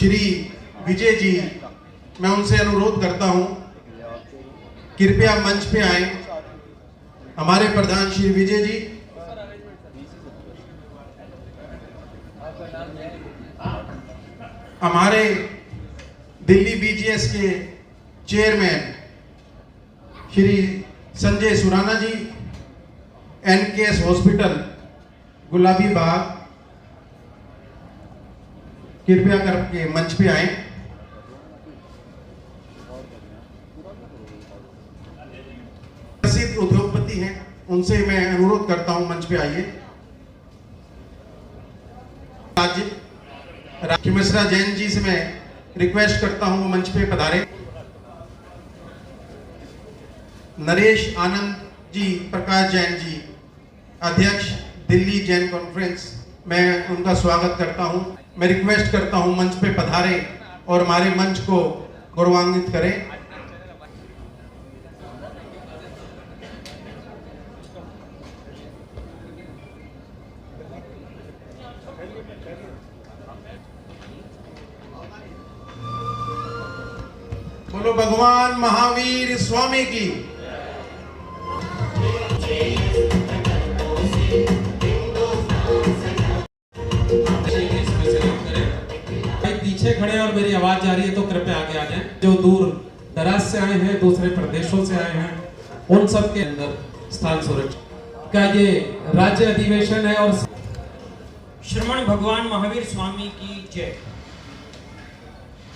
श्री विजय जी, मैं उनसे अनुरोध करता हूं कृपया मंच पे आए। हमारे प्रधान श्री विजय जी, हमारे दिल्ली बीजीएस के चेयरमैन श्री संजय सुराना जी, एनकेएस हॉस्पिटल गुलाबी बाग, कृपया करके मंच पे आए। प्रसिद्ध उद्योगपति हैं, उनसे मैं अनुरोध करता हूं मंच पे आइए। राखी मिश्रा जैन जी से मैं रिक्वेस्ट करता हूं मंच पे पधारे। नरेश आनंद जी, प्रकाश जैन जी, अध्यक्ष दिल्ली जैन कॉन्फ्रेंस, मैं उनका स्वागत करता हूं। मैं रिक्वेस्ट करता हूं मंच पे पधारे और हमारे मंच को गौरवान्वित करें। बोलो भगवान महावीर स्वामी की। पीछे खड़े और मेरी आवाज जा रही है तो कृपया आगे आ जाएं। जो दूर दराज से आए हैं, दूसरे प्रदेशों से आए हैं, उन सब के अंदर स्थान सुरक्षित का ये राज्य अधिवेशन है। और श्रमण भगवान महावीर स्वामी की जय।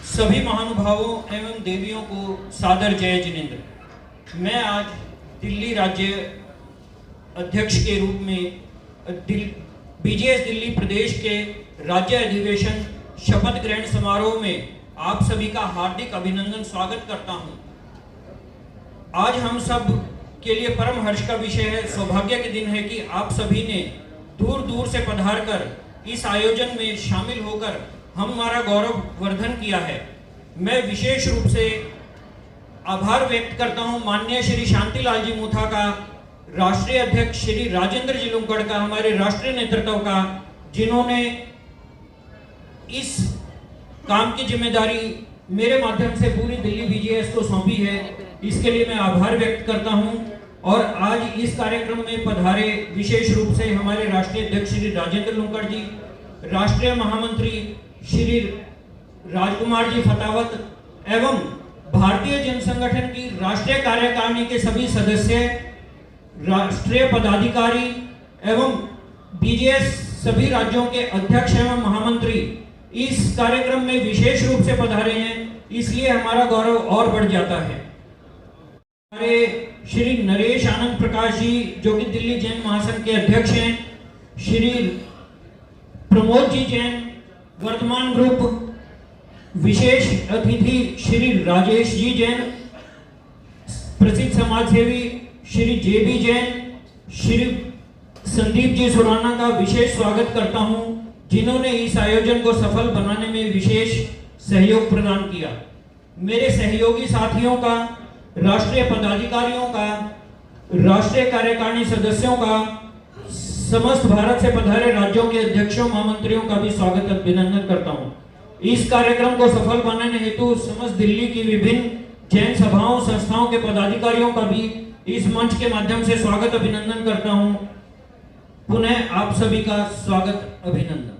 सभी महानुभावों एवं देवियों को सादर जय जिनेंद्र। मैं आज दिल्ली राज्य अध्यक्ष के रूप में बीजेएस दिल्ली प्रदेश के राज्य अधिवेशन शपथ ग्रहण समारोह में आप सभी का हार्दिक अभिनंदन स्वागत करता हूं। आज हम सब के लिए परम हर्ष का विषय है, सौभाग्य के दिन है कि आप सभी ने दूर दूर से पधार कर इस आयोजन में शामिल होकर हमारा गौरव वर्धन किया है। मैं विशेष रूप से आभार व्यक्त करता हूं माननीय श्री शांतिलाल जी मुथा का, राष्ट्रीय अध्यक्ष श्री राजेंद्र जी लुंकड़ का, हमारे राष्ट्रीय नेतृत्व का, जिन्होंने इस काम की जिम्मेदारी मेरे माध्यम से पूरी दिल्ली बीजेएस को सौंपी है। इसके लिए मैं आभार व्यक्त करता हूं। और आज इस कार्यक्रम में पधारे विशेष रूप से हमारे राष्ट्रीय अध्यक्ष श्री राजेंद्र लुंकड़ जी, राष्ट्रीय महामंत्री श्री राजकुमार जी फतावत एवं भारतीय जन संगठन की राष्ट्रीय कार्यकारिणी के सभी सदस्य, राष्ट्रीय पदाधिकारी एवं बीजेएस सभी राज्यों के अध्यक्ष एवं महामंत्री इस कार्यक्रम में विशेष रूप से पधारे हैं, इसलिए हमारा गौरव और बढ़ जाता है। हमारे श्री नरेश आनंद प्रकाश जी जो कि दिल्ली जैन महासंघ के अध्यक्ष हैं, श्री प्रमोद जी जैन वर्तमान ग्रुप, विशेष अतिथि श्री राजेश जी जैन, प्रसिद्ध समाजसेवी श्री जेबी जैन, श्री संदीप जी सुराना का विशेष स्वागत करता हूं, जिन्होंने इस आयोजन को सफल बनाने में विशेष सहयोग प्रदान किया। मेरे सहयोगी साथियों का, राष्ट्रीय पदाधिकारियों का, राष्ट्रीय कार्यकारिणी सदस्यों का, समस्त भारत से पधारे राज्यों के अध्यक्षों महामंत्रियों का भी स्वागत अभिनंदन करता हूं। इस कार्यक्रम को सफल बनाने हेतु समस्त दिल्ली की विभिन्न जैन सभाओं संस्थाओं के पदाधिकारियों का भी इस मंच के माध्यम से स्वागत अभिनंदन करता हूं। पुनः आप सभी का स्वागत अभिनंदन।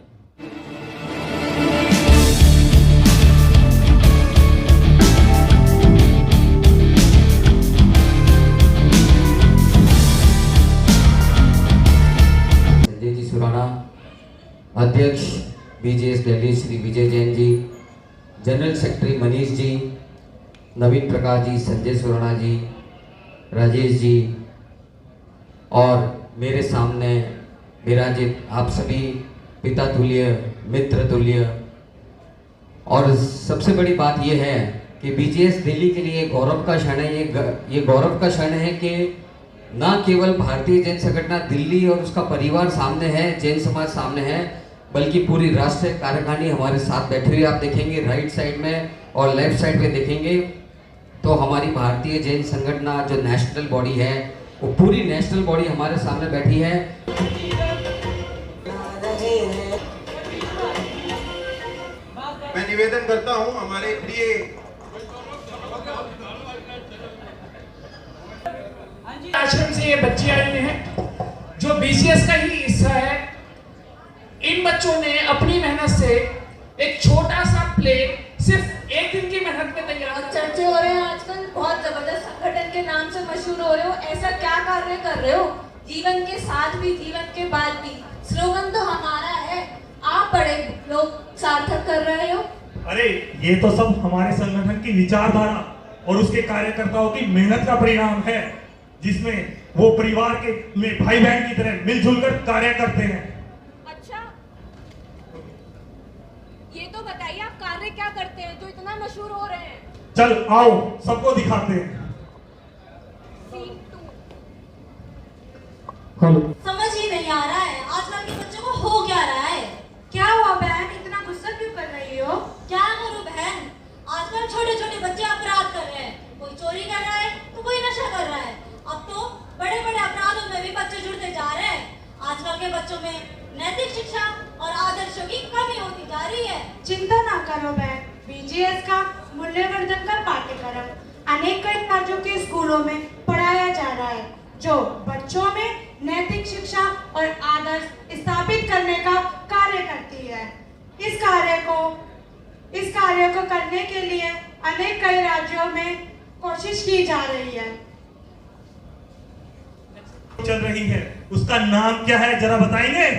संजय जी सुराना, अध्यक्ष BJS Delhi Shri Vijay Jain ji, general secretary Manish ji, नवीन प्रकाश जी, संजय सुराना जी, राजेश जी और मेरे सामने विराजित आप सभी पिता तुल्य, मित्र तुल्य। और सबसे बड़ी बात यह है कि बीजेएस दिल्ली के लिए गौरव का क्षण है। ये गौरव का क्षण है कि ना केवल भारतीय जैन संगठन दिल्ली और उसका परिवार सामने है, जैन समाज सामने है, बल्कि पूरी राष्ट्रीय कार्यकारिणी हमारे साथ बैठी हुई। आप देखेंगे राइट साइड में और लेफ्ट साइड पे देखेंगे तो हमारी भारतीय जैन संगठन जो नेशनल बॉडी है, वो पूरी नेशनल बॉडी हमारे सामने बैठी है। मैं निवेदन करता हूं हमारे प्रिय आश्रम से ये बच्चे आए हुए हैं जो बीसीएस का ही हिस्सा है। इन बच्चों ने अपनी मेहनत से एक छोटा सा प्ले सिर्फ एक दिन की मेहनत में तैयार। चर्चे हो रहे हैं आजकल, बहुत जबरदस्त संगठन के नाम से मशहूर हो रहे हो, ऐसा क्या कार्य कर रहे हो? जीवन के साथ भी जीवन के बाद भी, स्लोगन तो हमारा है, आप बड़े लोग सार्थक कर रहे हो। अरे ये तो सब हमारे संगठन की विचारधारा और उसके कार्यकर्ताओं की मेहनत का परिणाम है, जिसमें वो परिवार के में भाई बहन की तरह मिलजुल कर कार्य करते हैं। अच्छा, ये तो बताइए आप कार्य क्या करते हैं जो इतना मशहूर हो रहे हैं? चल आओ सबको दिखाते हैं। समझ ही नहीं आ रहा है आजकल के बच्चों को हो क्या रहा है। क्या हुआ बहन, इतना गुस्सा क्यों कर रही हो? क्या करूं बहन, आजकल छोटे छोटे बच्चे अपराध कर रहे हैं, कोई चोरी कर रहा है तो कोई नशा कर रहा है। अब तो बड़े बड़े अपराधों में भी बच्चे जुड़ते जा रहे हैं। आजकल के बच्चों में नैतिक शिक्षा और आदर्शों की कमी होती जा रही है। चिंता ना करो बहन, बीजीएस का मूल्यवर्धन का पाठ्यक्रम अनेक कई राज्यों के स्कूलों में पढ़ाया जा रहा है, जो बच्चों में नैतिक शिक्षा और आदर्श स्थापित करने का कार्य करती है। इस कार्य को करने के लिए अनेक कई राज्यों में कोशिश की जा रही है। चल रही है, उसका नाम क्या है जरा बताएंगे?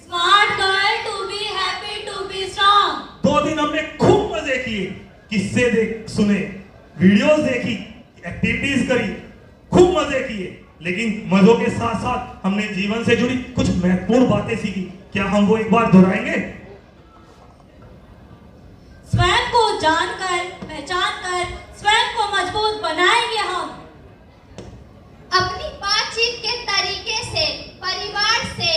Smart girl to be happy to be strong. 2 दिन हमने खूब मजे किए, किस्से सुने, वीडियोस देखी, एक्टिविटीज करी, खूब मजे किए, लेकिन मजों के साथ साथ हमने जीवन से जुड़ी कुछ महत्वपूर्ण बातें सीखी। क्या हम वो एक बार दोहराएंगे? स्वयं को जानकर, पहचान कर स्वयं को मजबूत बनाएंगे हम। अपनी बातचीत के तरीके से परिवार से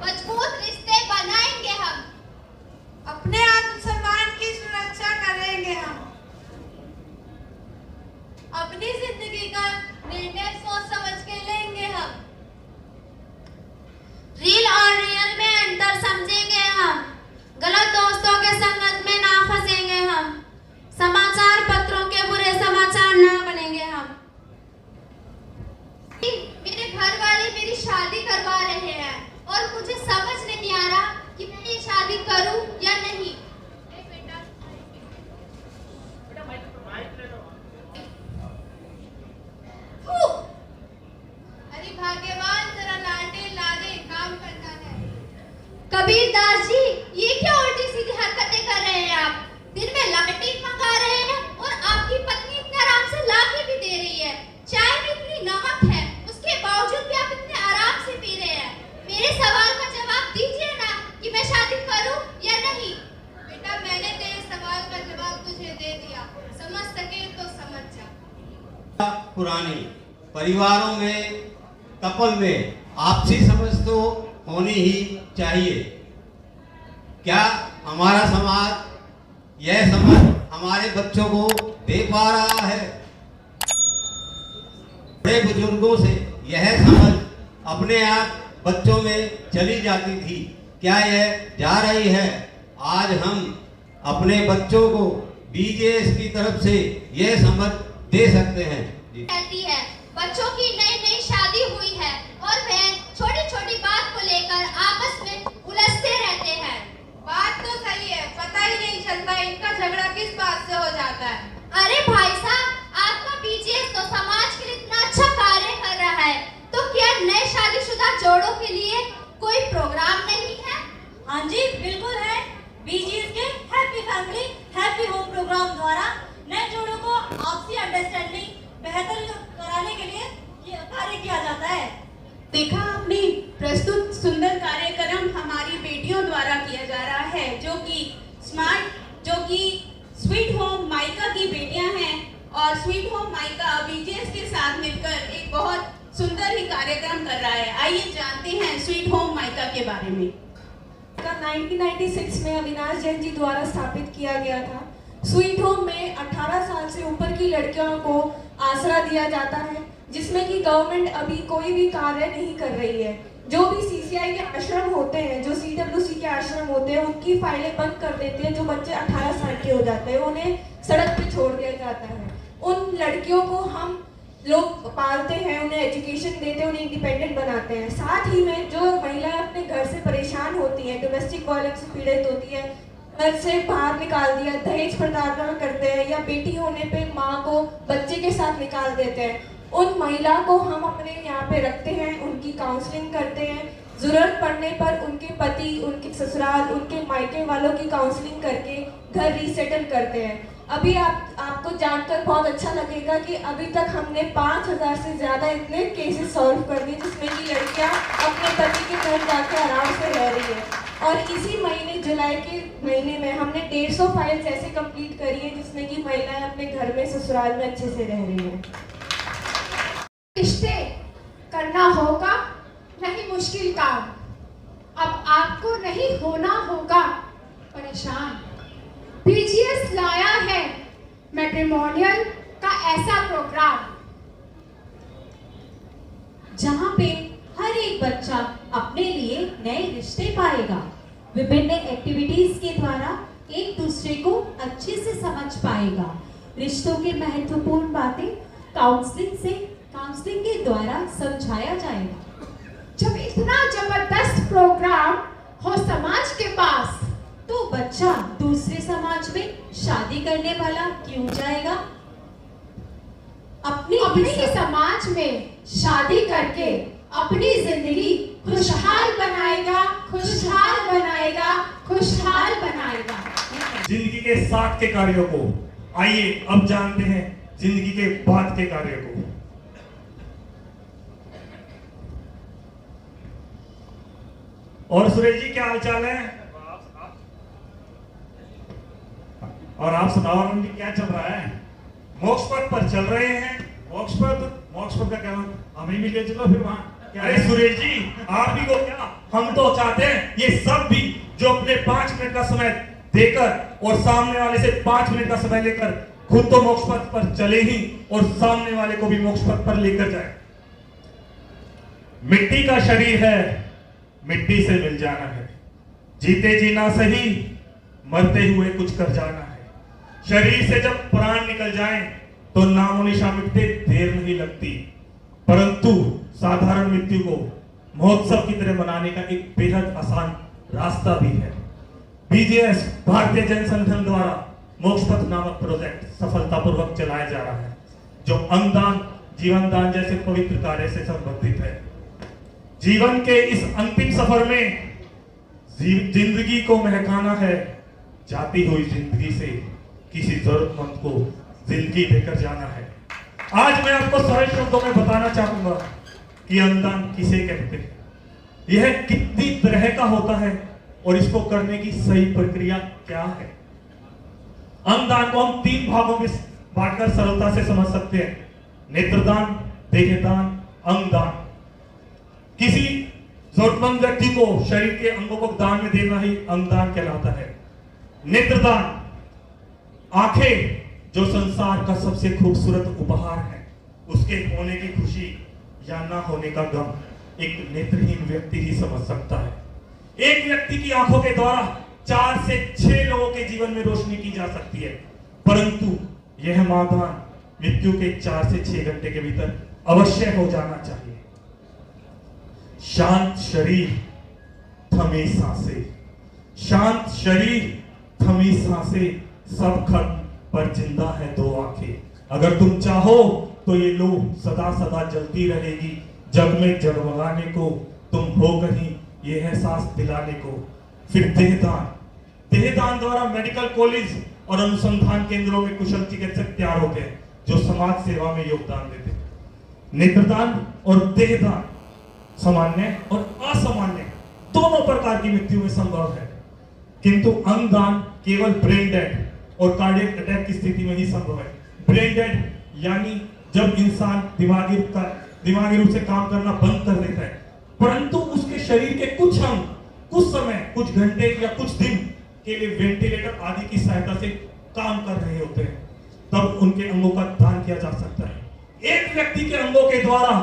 मजबूत रिश्ते बनाएंगे हम। अपने आत्मसम्मान की सुरक्षा करेंगे हम। अपनी जिंदगी का निर्णय सोच समझ के लेंगे हम। रील और रियल में अंतर समझेंगे हम। गलत दोस्तों के संगत में ना फंसेंगे हम। समाचार पत्रों के बुरे समाचार ना बनेंगे हम। मेरे घर वाले मेरी शादी करवा रहे हैं और मुझे समझ नहीं आ रहा कि मैं ये शादी करूं या नहीं। अरे भाग्यवान, जरा लालटेन लागे, काम करना है। कबीरदास जी, ये क्या उल्टी सीधी हरकतें कर रहे हैं आप? दिन में लालटेन मंगा रहे हैं और आपकी पत्नी इतने आराम से लाके भी दे रही है। चाय में इतनी नमक है, उसके बावजूद भी आप इतने आराम से पी रहे हैं। मेरे सवाल का जवाब दीजिए ना कि मैं शादी करूं या नहीं। बेटा, मैंने तेरे सवाल का जवाब तुझे दे दिया, समझ सके तो समझ जा। पुरानी परिवारों में, कपल में आपसी समझ तो होनी ही चाहिए। क्या हमारा समाज यह समझ हमारे बच्चों को दे पा रहा है? बड़े बुजुर्गों से यह समझ अपने आप बच्चों में चली जाती थी, क्या यह जा रही है? आज हम अपने बच्चों को बीजेएस की तरफ से यह समझ दे सकते हैं। कहती है, बच्चों की नई नई शादी हुई है और वे छोटी छोटी बात को लेकर आपस में उलझते रहते हैं। बात तो सही है, पता ही नहीं चलता इनका झगड़ा किस बात से हो जाता है। अरे भाई साहब, आपका बीजेएस तो समाज के लिए इतना अच्छा कार्य कर रहा है, तो क्या नए शादीशुदा जोड़ों के लिए कोई प्रोग्राम नहीं है? हाँ जी, बिल्कुल है। बीजीएस के happy family happy home program द्वारा नए जोड़ों को आपसी अंडरस्टैंडिंग बेहतर कराने के लिए कार्य किया जाता है। देखा आपने, प्रस्तुत सुंदर कार्यक्रम हमारी बेटियों द्वारा किया जा रहा है, जो कि स्वीट होम माइका की बेटियां हैं और स्वीट होम माइका बीजेएस के साथ मिलकर एक बहुत सुंदर ही कार्यक्रम कर रहा है। आइए जानते हैं स्वीट होम माइका के बारे में। 1996 में अविनाश जैन जी द्वारा स्थापित किया गया था। स्वीट होम में 18 साल से ऊपर की लड़कियों को आसरा दिया जाता है, जिसमें कि गवर्नमेंट अभी कोई भी कार्य नहीं कर रही है। जो भी सीसीआई के आश्रम होते हैं, जो सीडब्ल्यूसी के आश्रम होते हैं, उनकी फाइलें बंद कर देते हैं। जो बच्चे 18 साल के हो जाते हैं उन्हें सड़क पे छोड़ दिया जाता है। उन लड़कियों को हम लोग पालते हैं, उन्हें एजुकेशन देते हैं, उन्हें इंडिपेंडेंट बनाते हैं। साथ ही में जो महिलाएं अपने घर से परेशान होती हैं, डोमेस्टिक वायलेंस से पीड़ित होती है, घर से बाहर निकाल दिया, दहेज प्रताड़ना करते हैं या बेटी होने पे माँ को बच्चे के साथ निकाल देते हैं, उन महिला को हम अपने यहाँ पे रखते हैं, उनकी काउंसलिंग करते हैं। ज़रूरत पड़ने पर उनके पति, उनके ससुराल, उनके मायके वालों की काउंसलिंग करके घर रीसेटल करते हैं। अभी आपको जानकर बहुत अच्छा लगेगा कि अभी तक हमने 5000 से ज़्यादा इतने केसेस सॉल्व कर दिए, जिसमें कि लड़कियाँ अपने पति के घर जाकर आराम से रह रही है। और इसी महीने, जुलाई के महीने में हमने 150 फाइल्स ऐसे कंप्लीट करी है जिसमें कि महिलाएं अपने घर में, ससुराल में अच्छे से रह रही हैं। रिश्ते करना होगा नहीं मुश्किल काम, अब आपको नहीं होना होगा परेशान। बीजीएस लाया है मैट्रिमोनियल का ऐसा प्रोग्राम जहाँ पे हर एक बच्चा अपने लिए नए रिश्ते पाएगा, विभिन्न एक्टिविटीज के द्वारा एक दूसरे को अच्छे से समझ पाएगा। रिश्तों की महत्वपूर्ण बातें काउंसलिंग के द्वारा समझाया जाएगा। जब इतना जबरदस्त प्रोग्राम हो समाज के पास, तो बच्चा दूसरे समाज में शादी करने वाला क्यों जाएगा? अपने ही समाज में शादी करके अपनी जिंदगी खुशहाल बनाएगा, खुशहाल बनाएगा, खुशहाल बनाएगा। जिंदगी के साथ के कार्यों को आइए अब जानते हैं जिंदगी के बाद के कार्यों को। और सुरेश जी क्या हालचाल है? और आप सुनाओ जी क्या चल रहा है? मोक्ष पथ पर चल रहे हैं। मोक्ष पथ का क्या हमें भी ले चलो फिर वहां। अरे सुरेश जी आप भी को क्या, हम तो चाहते हैं ये सब भी जो अपने 5 मिनट का समय देकर और सामने वाले से 5 मिनट का समय लेकर खुद तो मोक्ष पथ पर चले ही और सामने वाले को भी मोक्ष पथ पर लेकर जाए। मिट्टी का शरीर है, मिट्टी से मिल जाना है। जीते जीना सही, मरते हुए कुछ कर जाना है। शरीर से जब प्राण निकल जाएं तो नामो निशान मिटते देर नहीं लगती, परंतु साधारण मृत्यु को महोत्सव की तरह मनाने का एक बेहद आसान रास्ता भी है। बीजेएस भारतीय जन संगठन द्वारा मोक्ष पथ नामक प्रोजेक्ट सफलतापूर्वक चलाया जा रहा है, जो अंगदान, जीवन दान जैसे पवित्र कार्य से संबंधित है। जीवन के इस अंतिम सफर में जिंदगी को महकाना है, जाती हुई जिंदगी से किसी जरूरतमंद को जिंदगी देकर जाना है। आज मैं आपको सरल शब्दों में बताना चाहूंगा कि अंगदान किसे कहते हैं, यह कितनी तरह का होता है और इसको करने की सही प्रक्रिया क्या है। अंगदान को हम 3 भागों में बांटकर सरलता से समझ सकते हैं: नेत्रदान, देहदान, अंगदान। किसी जरूरतमंद व्यक्ति को शरीर के अंगों को दान में देना ही अंगदान कहलाता है। नेत्रदान, आंखें जो संसार का सबसे खूबसूरत उपहार है, उसके होने की खुशी या ना होने का गम एक नेत्रहीन व्यक्ति ही समझ सकता है। एक व्यक्ति की आंखों के द्वारा 4 से 6 लोगों के जीवन में रोशनी की जा सकती है, परंतु यह मादान मृत्यु के 4 से 6 घंटे के भीतर अवश्य हो जाना चाहिए। शांत शरीर, थमी सांसें, शांत शरीर, थमी सांसें, सब खत्म पर जिंदा है 2 आंखें। अगर तुम चाहो तो ये लो सदा सदा जलती रहेगी, जग में जगमगाने को तुम हो कहीं ये है सांस दिलाने को। फिर देहदान, देहदान द्वारा मेडिकल कॉलेज और अनुसंधान केंद्रों में कुशल चिकित्सक तैयार होते हैं जो समाज सेवा में योगदान देते हैं। नेत्रदान और देहदान सामान्य और असामान्य दोनों प्रकार की मृत्यु में संभव है, किंतु अंगदान केवल ब्रेन डेड और कार्डियक अटैक की स्थिति में ही संभव है। ब्रेन डेड यानी जब इंसान दिमागी रूप से काम करना बंद कर देता है, परंतु उसके शरीर के कुछ अंग कुछ समय, कुछ घंटे या कुछ दिन के लिए वेंटिलेटर आदि की सहायता से काम कर रहे होते हैं, तब उनके अंगों का दान किया जा सकता है। एक व्यक्ति के अंगों के द्वारा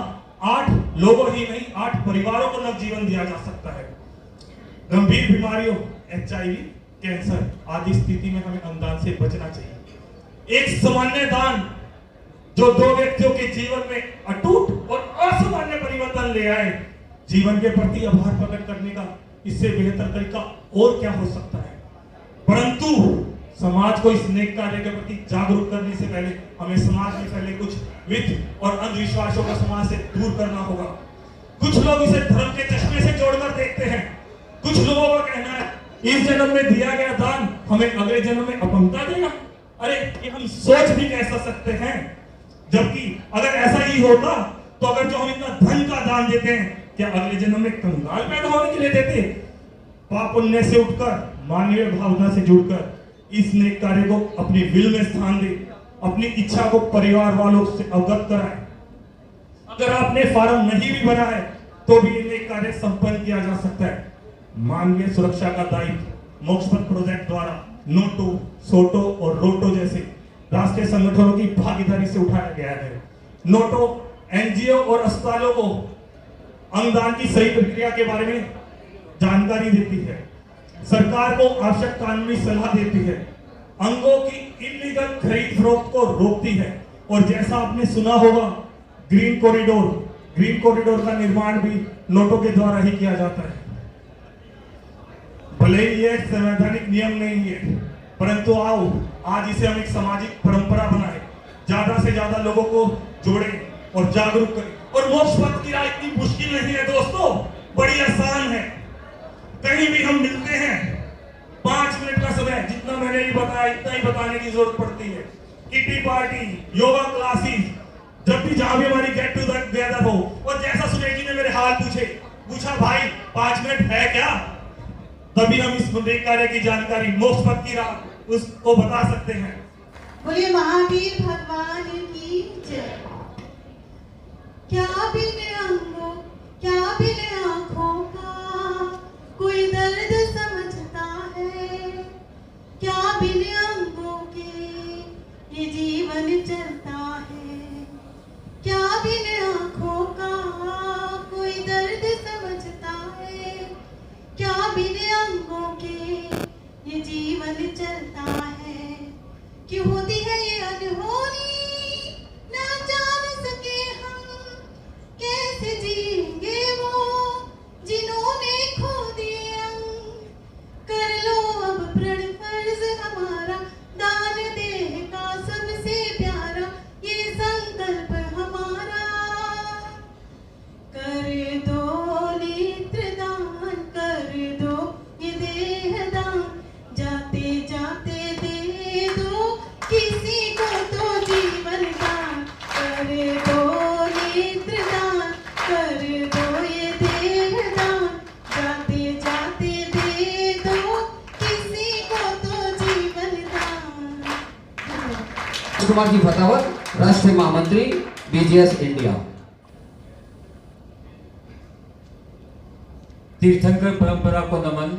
8 लोगों ही नहीं 8 परिवारों को नवजीवन दिया जा सकता है। गंभीर बीमारियों HIV, कैंसर आदि स्थिति में हमें अंगदान से बचना चाहिए। एक सामान्य दान जो 2 व्यक्तियों के जीवन में अटूट और असामान्य परिवर्तन ले आए, जीवन के प्रति आभार प्रकट करने का इससे बेहतर तरीका और क्या हो सकता है। परंतु समाज को इस नेक कार्य के प्रति जागरूक करने से पहले हमें समाज में फैले कुछ मिथ और अंधविश्वासों को समाज से दूर करना होगा। कुछ लोग इसे धर्म के चश्मे से जोड़कर देखते हैं। कुछ लोगों का कहना है इस जन्म में दिया गया दान हमें अगले जन्म में अपंगता देगा। अरे ये हम सोच भी कैसा सकते हैं, जबकि अगर ऐसा ही होता तो अगर जो हम इतना धन का दान देते हैं क्या अगले जन्म में कंगाल पैदा होने के लिए देते? पाप पुण्य से उठकर मानवीय भावना से जुड़कर इस नेक कार्य को अपनी विल में स्थान दे, अपनी इच्छा को परिवार वालों से अवगत कराए। अगर आपने फार्म नहीं भी भरा है तो भी ये नेक कार्य संपन्न किया जा सकता है। मानवीय सुरक्षा का दायित्व मोक्षपथ प्रोजेक्ट द्वारा नोटो, सोटो और रोटो जैसे राष्ट्रीय संगठनों की भागीदारी से उठाया गया है। नोटो NGO और अस्पतालों को अंगदान की सही प्रक्रिया के बारे में जानकारी देती है, सरकार को आवश्यक कानूनी सलाह देती है, अंगों की इलीगल खरीद फरोख्त को रोकती है और जैसा आपने सुना होगा ग्रीन कॉरिडोर का निर्माण भी नोटों के द्वारा ही किया जाता है। भले ही यह संवैधानिक नियम नहीं है, परंतु आओ आज इसे हम एक सामाजिक परंपरा बनाए, ज्यादा से ज्यादा लोगों को जोड़े और जागरूक करें। और मोक्ष पथ की राह इतनी मुश्किल नहीं है दोस्तों, बड़ी आसान है। कहीं भी हम मिलते हैं 5 मिनट का समय, जितना मैंने भी बताया इतना ही बताने की जरूरत पड़ती है। किटी पार्टी, योगा क्लासेस, जब भी जहां भी हमारी गेट टुगेदर हो और जैसा सुरेश जी ने मेरे हाल पूछा भाई 5 मिनट है क्या, तभी हम इस नेक कार्य की जानकारी मोक्ष पथ की राह उसको बता सकते हैं। बोलिए महावीर भगवान की जय। क्या बिन अंगों, क्या बिन आंखों का कोई दर्द समझता है, क्या बिन अंगों के ये जीवन चलता है, क्या बिन आंखों का कोई दर्द समझता है, क्या बिन अंगों के ये जीवन चलता है। क्यों होती है ये अनहोनी ना जान सके हम, कैसे जिएंगे वो जिन्होंने खो दिए अंग। कर लो अब प्रण फर्ज हमारा, दान देह का सबसे प्यारा ये संकल्प हमारा। कर दो नेत्र दान, कर दो ये देह दान, जाते जाते दे दो किसी को तो जीवन दान। कर दो नेत्र दान, कर दो ये देह दान, जाते जाते दे दो किसी को तो जीवन दान। कुमार जी फतावत, राष्ट्रीय महामंत्री BGS इंडिया। तीर्थंकर परंपरा को नमन।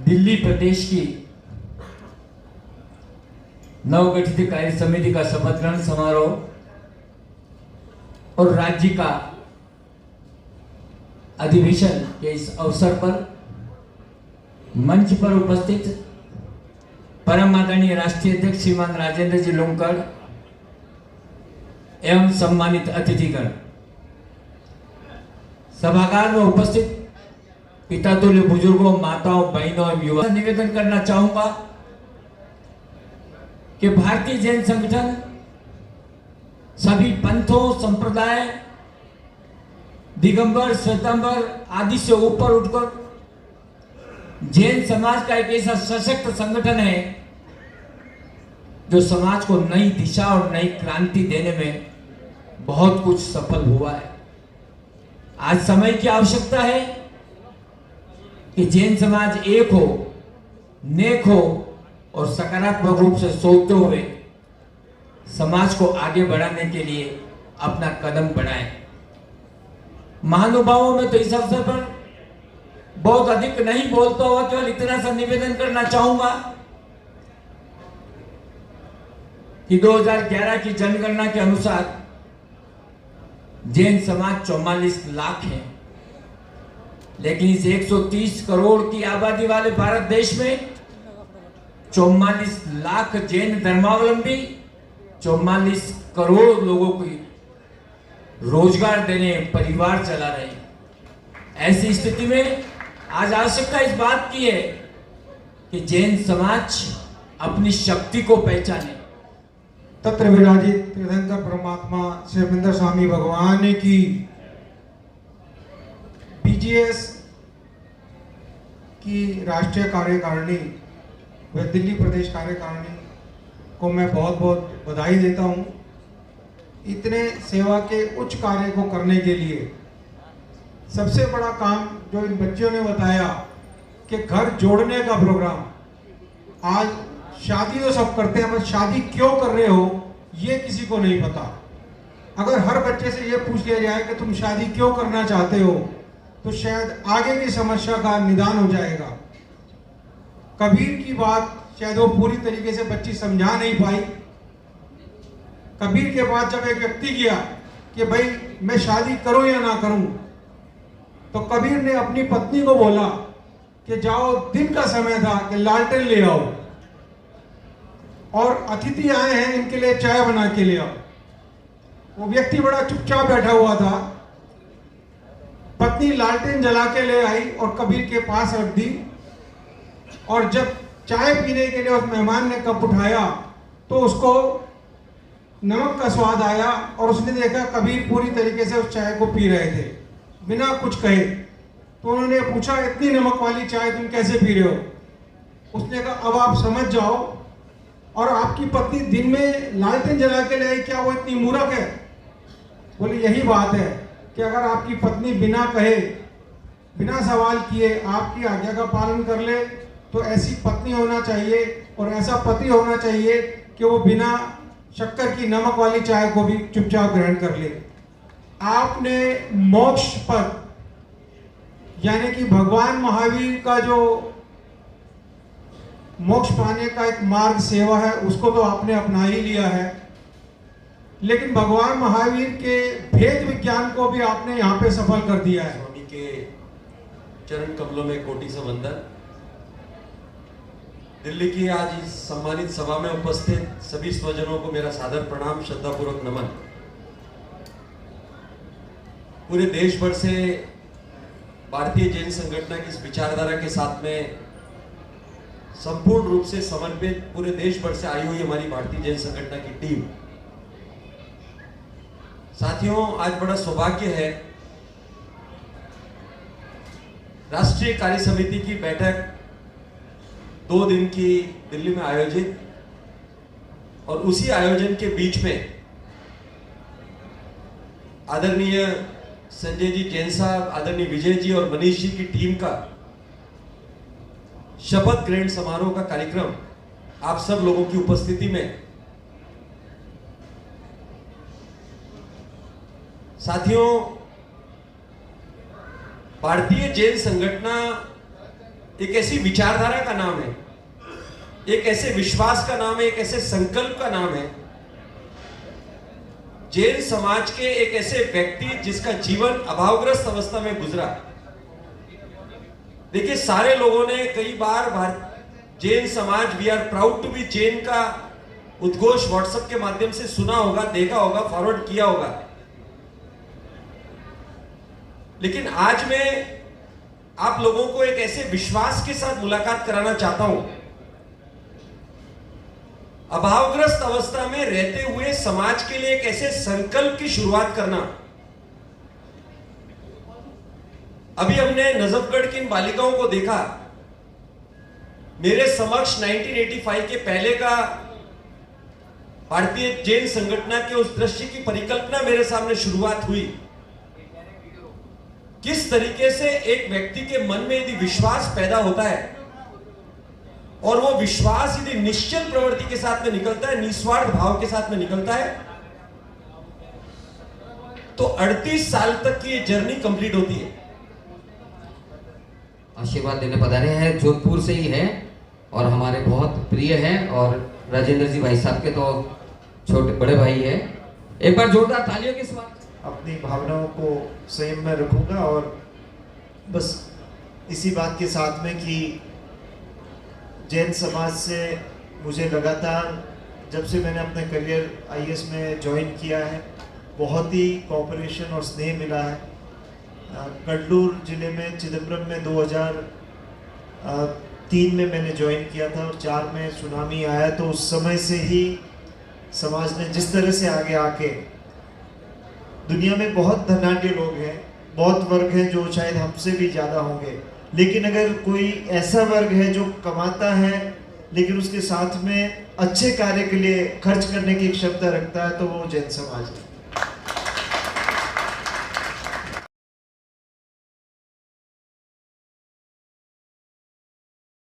दिल्ली प्रदेश की नवगठित कार्य समिति का शपथ ग्रहण समारोह और राज्य का अधिवेशन के इस अवसर पर मंच पर उपस्थित परम आदरणीय राष्ट्रीय अध्यक्ष श्रीमान राजेंद्र जी लोमकड़ एवं सम्मानित अतिथिगण, सभागार में उपस्थित पिता तुल्य बुजुर्गों, माताओं, बहनों एवं युवा, निवेदन करना चाहूंगा कि भारतीय जैन संगठन सभी पंथों, संप्रदाय, दिगंबर, श्वेतांबर आदि से ऊपर उठकर जैन समाज का एक ऐसा सशक्त संगठन है जो समाज को नई दिशा और नई क्रांति देने में बहुत कुछ सफल हुआ है। आज समय की आवश्यकता है कि जैन समाज एक हो, नेक हो और सकारात्मक रूप से सोचते हुए समाज को आगे बढ़ाने के लिए अपना कदम बढ़ाएं। महानुभावों में तो इस अवसर पर बहुत अधिक नहीं बोलता हुआ केवल इतना सा निवेदन करना चाहूंगा कि 2011 की जनगणना के अनुसार जैन समाज 44 लाख है, लेकिन इस 130 करोड़ की आबादी वाले भारत देश में 44 लाख जैन धर्मावलंबी 44 करोड़ लोगों को रोजगार देने, परिवार चला रहे हैं। ऐसी स्थिति में आज आवश्यकता इस बात की है कि जैन समाज अपनी शक्ति को पहचाने। तत्र विराजित त्रिदंत परमात्मा शिवेंद्र स्वामी भगवान की बीजीएस की राष्ट्रीय कार्यकारिणी व दिल्ली प्रदेश कार्यकारिणी को मैं बहुत बहुत बधाई देता हूँ। इतने सेवा के उच्च कार्य को करने के लिए सबसे बड़ा काम जो इन बच्चों ने बताया कि घर जोड़ने का प्रोग्राम। आज शादी तो सब करते हैं, पर शादी क्यों कर रहे हो ये किसी को नहीं पता। अगर हर बच्चे से ये पूछ लिया जाए कि तुम शादी क्यों करना चाहते हो, तो शायद आगे की समस्या का निदान हो जाएगा। कबीर की बात शायद वो पूरी तरीके से बच्ची समझा नहीं पाई। कबीर के बाद जब एक व्यक्ति किया कि भाई मैं शादी करूं या ना करूं, तो कबीर ने अपनी पत्नी को बोला कि जाओ, दिन का समय था कि लालटेन ले आओ और अतिथि आए हैं, इनके लिए चाय बना के ले आओ। वो व्यक्ति बड़ा चुपचाप बैठा हुआ था। पत्नी लालटेन जला के ले आई और कबीर के पास रख दी, और जब चाय पीने के लिए उस मेहमान ने कप उठाया तो उसको नमक का स्वाद आया और उसने देखा कबीर पूरी तरीके से उस चाय को पी रहे थे बिना कुछ कहे। तो उन्होंने पूछा, इतनी नमक वाली चाय तुम कैसे पी रहे हो? उसने कहा, अब आप समझ जाओ, और आपकी पत्नी दिन में लालटेन जला के ले आई, क्या वो इतनी मूर्ख है? बोले यही बात है कि अगर आपकी पत्नी बिना कहे, बिना सवाल किए आपकी आज्ञा का पालन कर ले, तो ऐसी पत्नी होना चाहिए और ऐसा पति होना चाहिए कि वो बिना शक्कर की नमक वाली चाय को भी चुपचाप ग्रहण कर ले। आपने मोक्ष पद यानी कि भगवान महावीर का जो मोक्ष पाने का एक मार्ग सेवा है, उसको तो आपने अपना ही लिया है, लेकिन भगवान महावीर के भेद विज्ञान को भी आपने यहाँ पे सफल कर दिया है। स्वामी के चरण कमलों में कोटि से वंदन। दिल्ली की आज इस सम्मानित सभा में उपस्थित सभी स्वजनों को मेरा सादर प्रणाम, श्रद्धापूर्वक नमन। पूरे देश भर से भारतीय जैन संगठन की इस विचारधारा के साथ में संपूर्ण रूप से समर्पित पूरे देश भर से आई हुई हमारी भारतीय जैन संगठन की टीम। साथियों, आज बड़ा सौभाग्य है, राष्ट्रीय कार्य समिति की बैठक 2 दिन की दिल्ली में आयोजित, और उसी आयोजन के बीच में आदरणीय संजय जी जैन साहब, आदरणीय विजय जी और मनीष जी की टीम का शपथ ग्रहण समारोह का कार्यक्रम आप सब लोगों की उपस्थिति में। साथियों, भारतीय जैन संगठन एक ऐसी विचारधारा का नाम है, एक ऐसे विश्वास का नाम है, एक ऐसे संकल्प का नाम है, जैन समाज के एक ऐसे व्यक्ति जिसका जीवन अभावग्रस्त अवस्था में गुजरा। देखिए, सारे लोगों ने कई बार जैन समाज we are proud to be Jain का उद्घोष व्हाट्सएप के माध्यम से सुना होगा, देखा होगा, फॉरवर्ड किया होगा, लेकिन आज मैं आप लोगों को एक ऐसे विश्वास के साथ मुलाकात कराना चाहता हूं। अभावग्रस्त अवस्था में रहते हुए समाज के लिए एक ऐसे संकल्प की शुरुआत करना। अभी हमने नजफगढ़ की इन बालिकाओं को देखा। मेरे समक्ष 1985 के पहले का भारतीय जैन संगठन के उस दृश्य की परिकल्पना मेरे सामने शुरुआत हुई। किस तरीके से एक व्यक्ति के मन में यदि विश्वास पैदा होता है और वो विश्वास यदि निश्चल प्रवृत्ति के साथ में निकलता है, निस्वार्थ भाव के साथ में निकलता है, तो 38 साल तक की ये जर्नी कंप्लीट होती है। आशीर्वाद देने पधारे हैं, जोधपुर से ही है और हमारे बहुत प्रिय हैं, और राजेंद्र जी भाई साहब के तो छोटे बड़े भाई हैं। एक बार जोरदार तालियों के साथ। अपनी भावनाओं को संयम में रखूँगा और बस इसी बात के साथ में कि जैन समाज से मुझे लगातार जब से मैंने अपने करियर IAS में ज्वाइन किया है बहुत ही कोऑपरेशन और स्नेह मिला है। कडलूर जिले में चिदम्बरम में 2003 में मैंने ज्वाइन किया था और 4 में सुनामी आया, तो उस समय से ही समाज ने जिस तरह से आगे आके, दुनिया में बहुत धनाढ्य लोग हैं, बहुत वर्ग हैं जो शायद हमसे भी ज़्यादा होंगे, लेकिन अगर कोई ऐसा वर्ग है जो कमाता है लेकिन उसके साथ में अच्छे कार्य के लिए खर्च करने की क्षमता रखता है तो वो जैन समाज है।